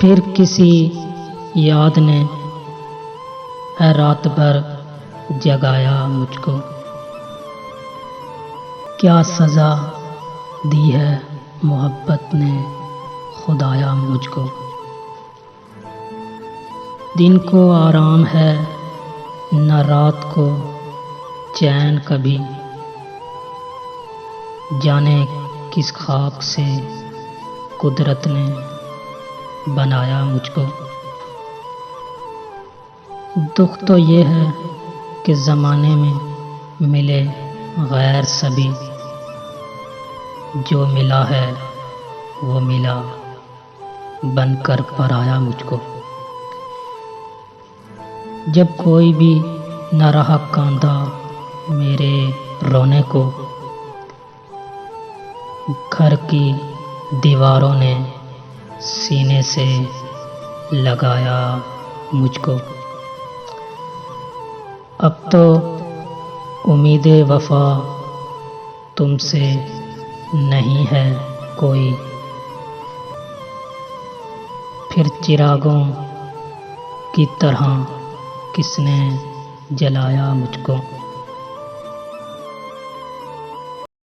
پھر کسی یاد نے ہے رات بھر جگایا مجھ کو، کیا سزا دی ہے محبت نے خدایا مجھ کو۔ دن کو آرام ہے نہ رات کو چین کبھی، جانے کس خاک سے قدرت نے بنایا مجھ کو۔ دکھ تو یہ ہے کہ زمانے میں ملے غیر سبھی، جو ملا ہے وہ ملا بن کر پرایا مجھ کو۔ جب کوئی بھی نہ رہا کاندھا میرے رونے کو، گھر کی دیواروں نے سینے سے لگایا مجھ کو۔ اب تو امید وفا تم سے نہیں ہے کوئی، پھر چراغوں کی طرح کس نے جلایا مجھ کو۔